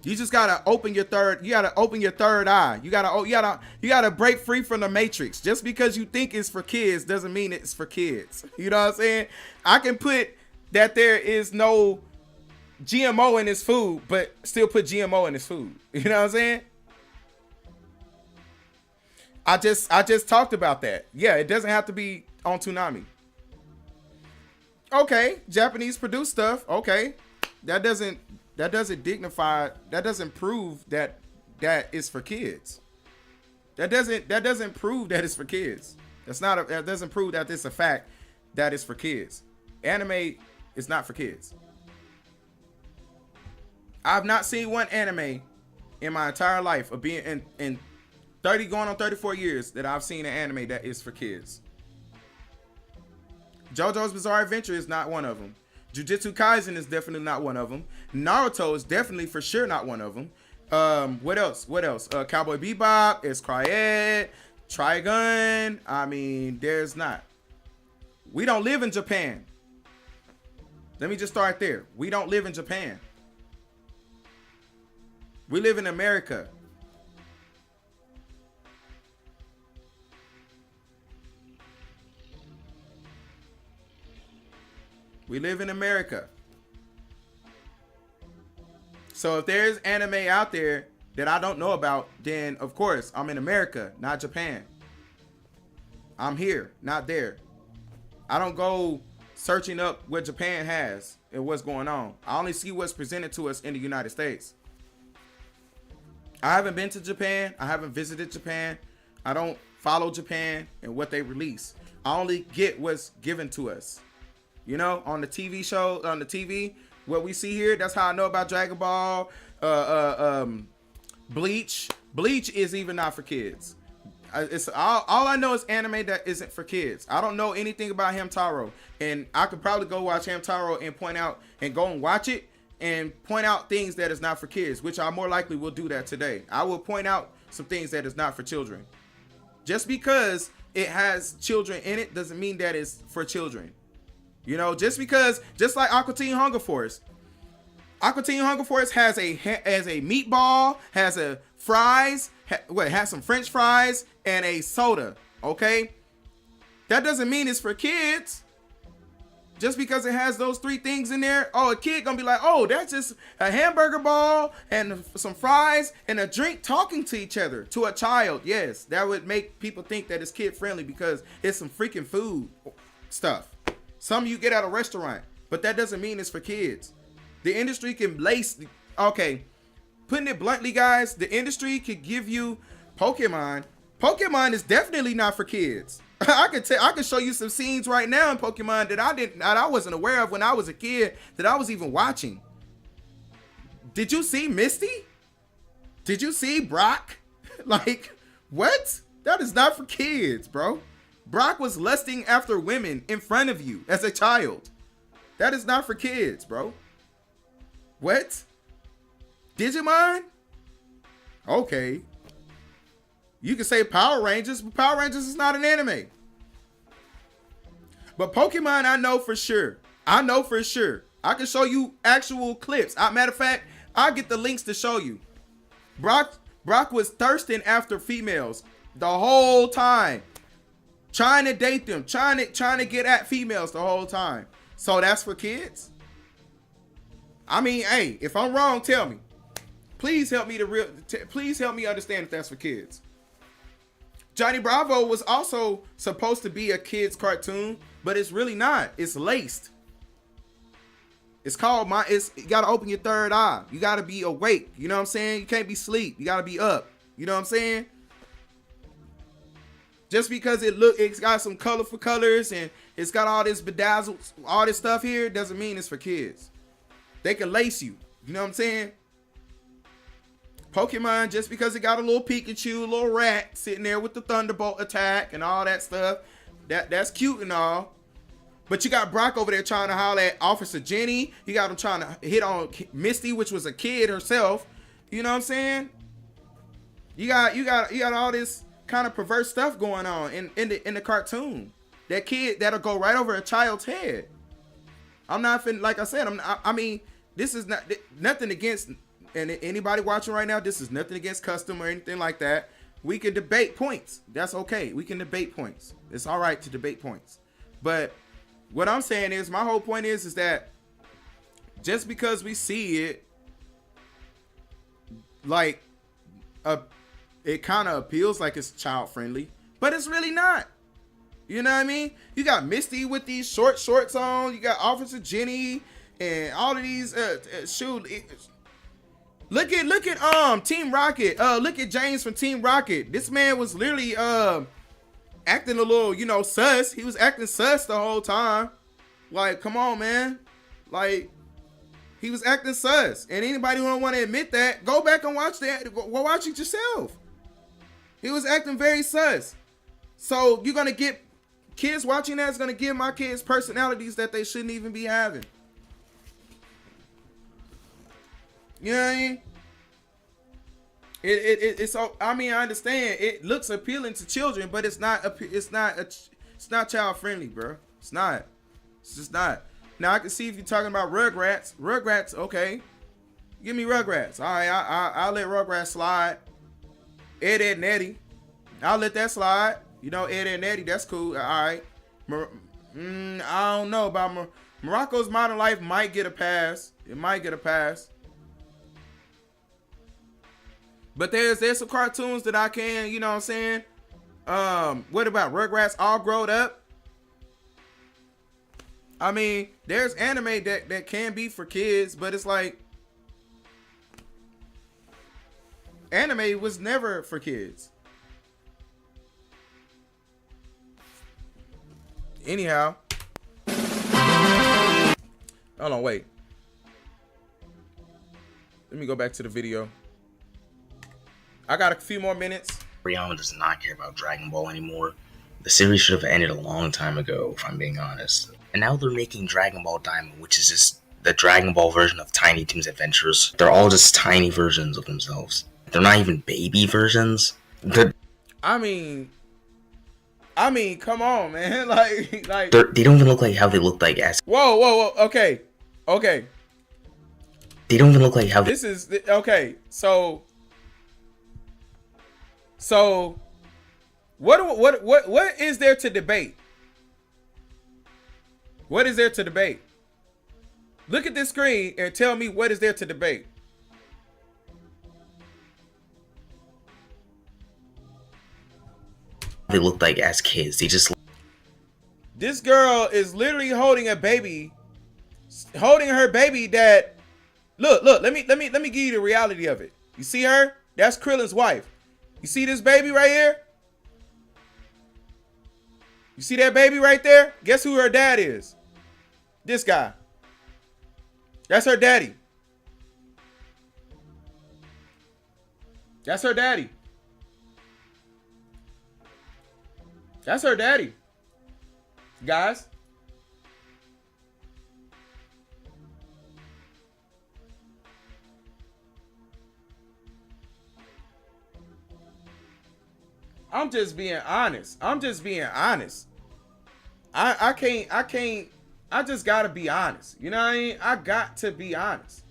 You just gotta open your third. You gotta open your third eye. You gotta break free from the matrix. Just because you think it's for kids doesn't mean it's for kids. You know what I'm saying? I can put that there is no GMO in his food, but still put GMO in his food. You know what I'm saying? I just talked about that. Yeah, it doesn't have to be on Toonami. Okay, Japanese produced stuff. Okay, that doesn't dignify, that doesn't prove that is for kids. That doesn't prove that it's for kids. That doesn't prove that it's a fact that it's for kids. Anime is not for kids. I've not seen one anime in my entire life of being in 30 going on 34 years that I've seen an anime that is for kids. JoJo's Bizarre Adventure is not one of them. Jujutsu Kaisen is definitely not one of them. Naruto is definitely for sure not one of them. What else? Cowboy Bebop, is Cryet, Trigun. I mean, there's not. We don't live in Japan. Let me just start there. We don't live in Japan. We live in America. We live in America. So if there's anime out there that I don't know about, then of course I'm in America, not Japan. I'm here, not there. I don't go searching up what Japan has and what's going on. I only see what's presented to us in the United States. I haven't been to Japan. I haven't visited Japan. I don't follow Japan and what they release. I only get what's given to us. You know, on the TV show, on the TV, what we see here, that's how I know about Dragon Ball, Bleach. Bleach is even not for kids. It's all I know is anime that isn't for kids. I don't know anything about Hamtaro, and I could probably go watch Hamtaro and point out and go and watch it and point out things that is not for kids, which I more likely will do that today. I will point out some things that is not for children. Just because it has children in it doesn't mean that it's for children. You know, just like Aqua Teen Hunger Force. Aqua Teen Hunger Force has a meatball, has a fries, has some French fries and a soda. Okay, that doesn't mean it's for kids. Just because it has those three things in there, oh, a kid gonna be like, oh, that's just a hamburger ball and some fries and a drink talking to each other. To a child, yes, that would make people think that it's kid friendly because it's some freaking food stuff. Some you get at a restaurant, but that doesn't mean it's for kids. The industry can okay, putting it bluntly, guys, the industry could give you Pokemon. Pokemon is definitely not for kids. I could show you some scenes right now in Pokemon that I wasn't aware of when I was a kid that I was even watching. Did you see Misty? Did you see Brock? Like, what? That is not for kids, bro. Brock was lusting after women in front of you as a child. That is not for kids, bro. What? Digimon? Okay. You can say Power Rangers, but Power Rangers is not an anime. But Pokemon, I know for sure. I know for sure. I can show you actual clips. Matter of fact, I'll get the links to show you. Brock was thirsting after females the whole time. Trying to date them, trying to get at females the whole time. So that's for kids? I mean, hey, if I'm wrong, tell me. Please help me please help me understand if that's for kids. Johnny Bravo was also supposed to be a kid's cartoon, but it's really not. It's laced. It's called you gotta open your third eye. You gotta be awake. You know what I'm saying? You can't be asleep. You gotta be up. You know what I'm saying? Just because it's got some colorful colors and it's got all this bedazzled, all this stuff here, doesn't mean it's for kids. They can lace you. You know what I'm saying? Pokemon, just because it got a little Pikachu, a little rat sitting there with the Thunderbolt attack and all that stuff, that's cute and all. But you got Brock over there trying to holler at Officer Jenny. You got him trying to hit on Misty, which was a kid herself. You know what I'm saying? You got all this kind of perverse stuff going on in the cartoon. That kid that'll go right over a child's head. I'm not finna, like I said, I mean, this is nothing against, and anybody watching right now, this is nothing against custom or anything like that. We can debate points. That's okay. We can debate points. It's all right to debate points. But what I'm saying is, my whole point is that just because we see it, like, it kind of appeals like it's child friendly, but it's really not. You know what I mean? You got Misty with these short shorts on. You got Officer Jenny and all of these look at Team Rocket. Look at James from Team Rocket. This man was literally acting a little, you know, sus. He was acting sus the whole time. Like, come on, man. Like, he was acting sus. And anybody who don't want to admit that, go back and watch that. Go watch it yourself. He was acting very sus. So you're gonna get kids watching that's gonna give my kids personalities that they shouldn't even be having. You know what I mean? It's so, I mean, I understand it looks appealing to children, but it's not child friendly, bro. It's not. It's just not. Now I can see if you're talking about Rugrats. Rugrats, okay. Give me Rugrats. All right, I'll let Rugrats slide. Ed, Ed, Nettie. I'll let that slide. You know, Ed, Ed, Nettie, that's cool. All right. I don't know about Morocco's Modern Life might get a pass. It might get a pass. But there's some cartoons that I can, you know what I'm saying? What about Rugrats All Grown Up? I mean, there's anime that can be for kids, but it's like anime was never for kids. Anyhow. Hold on, wait. Let me go back to the video. I got a few more minutes. Rihanna does not care about Dragon Ball anymore. The series should have ended a long time ago, if I'm being honest. And now they're making Dragon Ball Daima, which is just the Dragon Ball version of Tiny Toon's Adventures. They're all just tiny versions of themselves. They're not even baby versions. I mean, come on, man. Like they don't even look like how they looked like as. Whoa. Okay. They don't even look like how. This is okay. So what is there to debate? What is there to debate? Look at this screen and tell me what is there to debate. They look like as kids. They just. This girl is literally holding a baby, holding her baby. That look. Let me give you the reality of it. You see her? That's Krillin's wife. You see this baby right here? You see that baby right there? Guess who her dad is? This guy. That's her daddy. That's her daddy. That's her daddy. Guys. I'm just being honest. I can't. I just gotta be honest. You know what I mean? I got to be honest.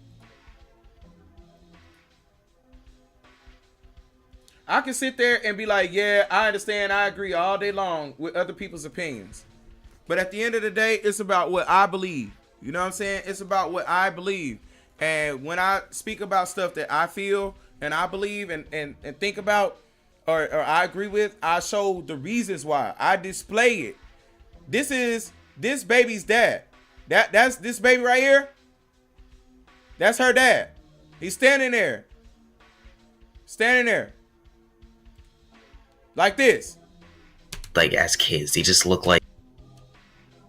I can sit there and be like, yeah, I understand. I agree all day long with other people's opinions. But at the end of the day, it's about what I believe. You know what I'm saying? It's about what I believe. And when I speak about stuff that I feel and I believe and think about, or I agree with, I show the reasons why. I display it. This is this baby's dad. That's this baby right here. That's her dad. He's standing there. Standing there. Like this. Like as kids. They just look like.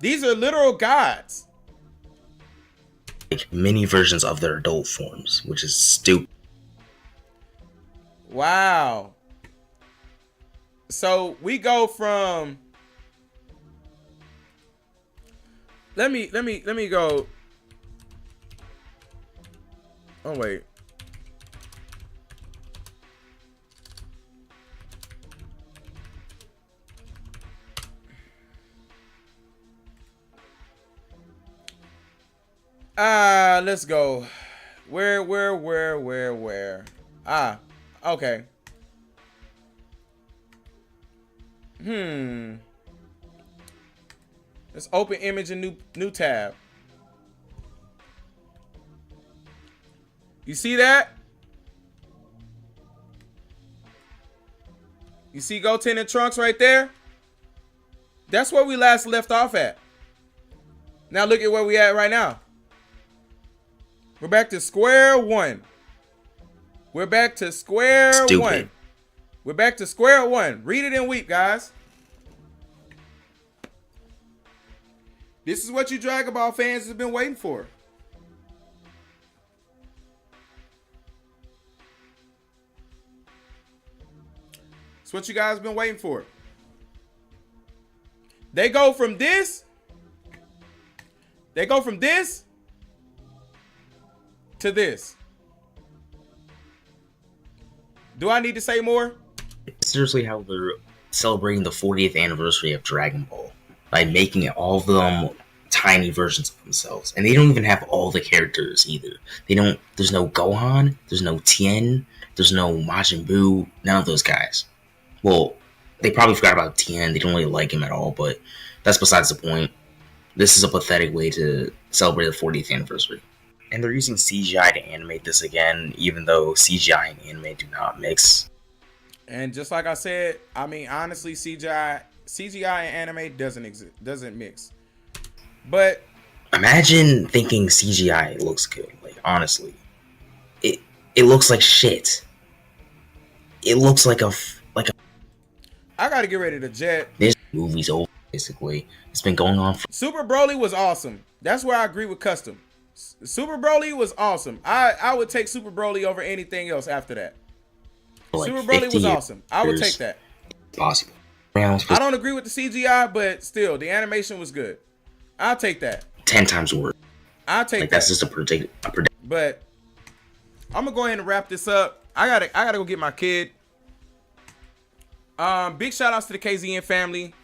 These are literal gods. Like mini versions of their adult forms, which is stupid. Wow. So we go from. Let me go. Oh wait. Let's go. Where? Okay. Let's open image and new tab. You see that? You see Goten and Trunks right there? That's where we last left off at. Now look at where we at right now. We're back to square one. We're back to square one. We're back to square one. Read it and weep, guys. This is what you Dragon Ball fans have been waiting for. It's what you guys have been waiting for. They go from this. They go from this to this. Do I need to say more? Seriously, how they're celebrating the 40th anniversary of Dragon Ball by making all of them tiny versions of themselves, and they don't even have all the characters either. They don't. There's no Gohan. There's no Tien. There's no Majin Buu. None of those guys. Well, they probably forgot about Tien. They don't really like him at all, but that's besides the point. This is a pathetic way to celebrate the 40th anniversary. And they're using CGI to animate this again, even though CGI and anime do not mix. And just like I said, I mean, honestly, CGI and anime doesn't mix. But imagine thinking CGI looks good. Like, honestly, it looks like shit. It looks like a. I gotta get ready to jet. This movie's over. Basically, it's been going on for. Super Broly was awesome. That's where I agree with Custom. Super Broly was awesome. I would take Super Broly over anything else after that. Like Super Broly was awesome. I would take that. Possible. I don't agree with the CGI, but still, the animation was good. I'll take that. 10 times worse. I'll take that. That's just a predict. But I'm gonna go ahead and wrap this up. I gotta go get my kid. Big shout outs to the KZN family.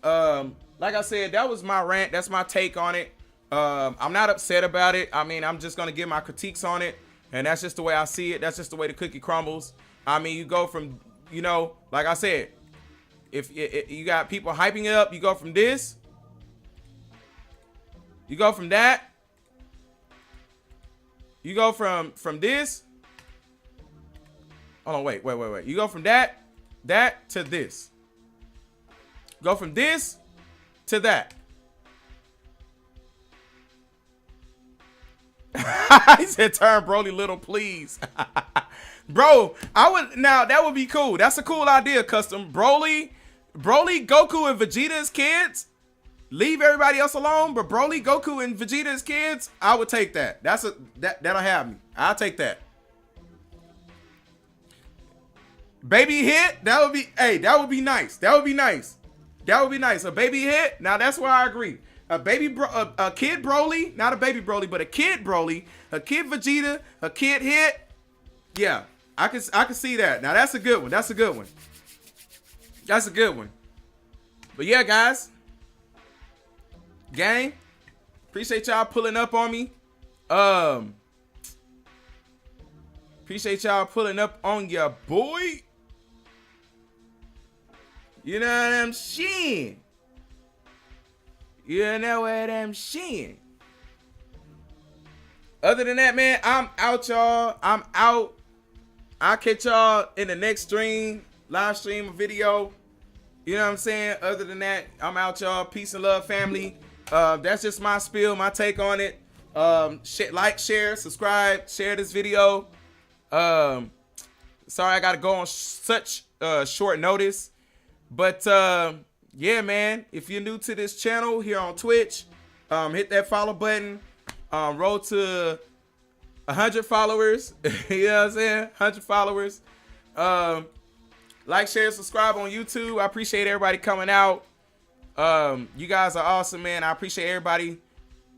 Like I said, that was my rant. That's my take on it. I'm not upset about it. I mean, I'm just gonna give my critiques on it, and that's just the way I see it. That's just the way the cookie crumbles. I mean, you go from, you know, like I said, if you got people hyping it up, you go from this, you go from that, you go from this. Hold on, wait. You go from that to this. Go from this to that. He said, "Turn Broly little, please." Bro, that would be cool. That's a cool idea, Custom. Broly, Goku, and Vegeta as kids. Leave everybody else alone, but Broly, Goku, and Vegeta as kids, I would take that. That'll have me. I'll take that. Baby hit, that would be nice. That would be nice. A baby hit, now that's where I agree. A kid Broly, not a baby Broly, but a kid Broly, a kid Vegeta, a kid hit. Yeah, I can see that. Now that's a good one. That's a good one. But yeah, guys, gang, appreciate y'all pulling up on me. Appreciate y'all pulling up on your boy. You know what I'm saying? You know what I'm saying? Other than that, man, I'm out, y'all. I'm out. I'll catch y'all in the next stream, live stream or video. You know what I'm saying? Other than that, I'm out, y'all. Peace and love, family. That's just my spiel, my take on it. Like, share, subscribe, share this video. Sorry I gotta go on such short notice. But yeah, man, if you're new to this channel here on Twitch, hit that follow button. Roll to 100 followers. You know what I'm saying? 100 followers. Like, share, subscribe on YouTube. I appreciate everybody coming out. You guys are awesome, man. I appreciate everybody.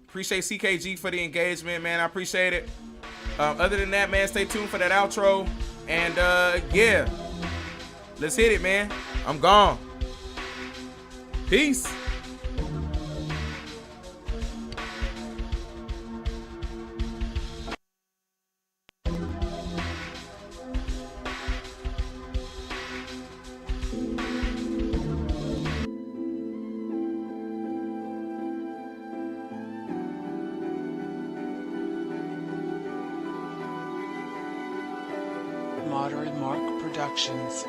Appreciate CKG for the engagement, man. I appreciate it. Other than that, man, stay tuned for that outro. And yeah, let's hit it, man. I'm gone. Peace. Modern Mark Productions.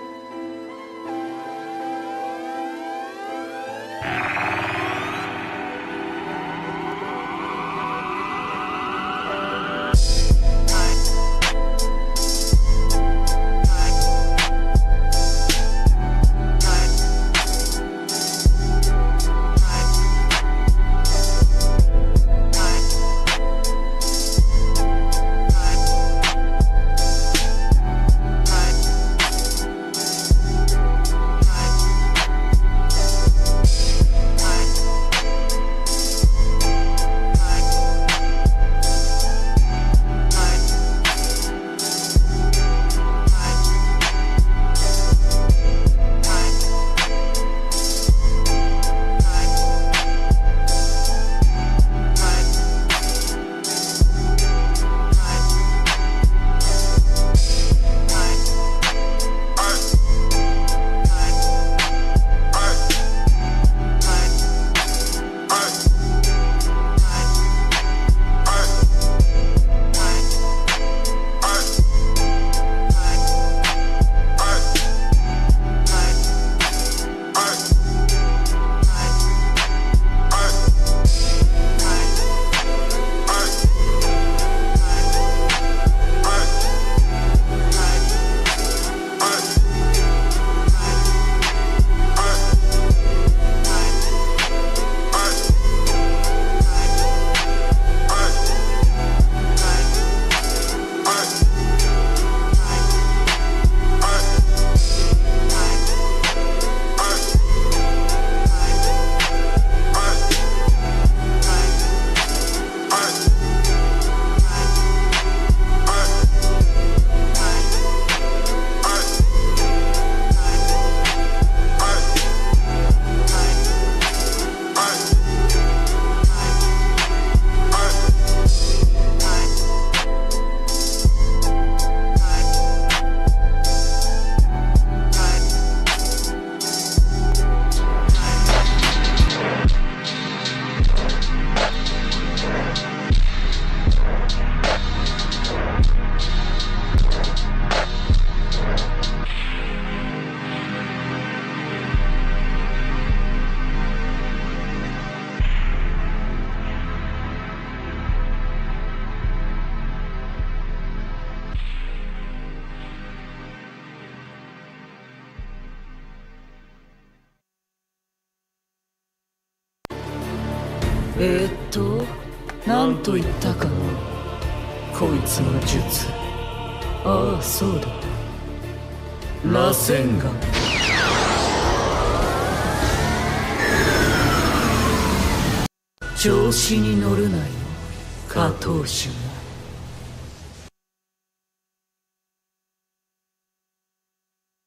なんと言ったかな。こいつの術。ああ、そうだ。螺旋丸。調子に乗るなよ、加藤主。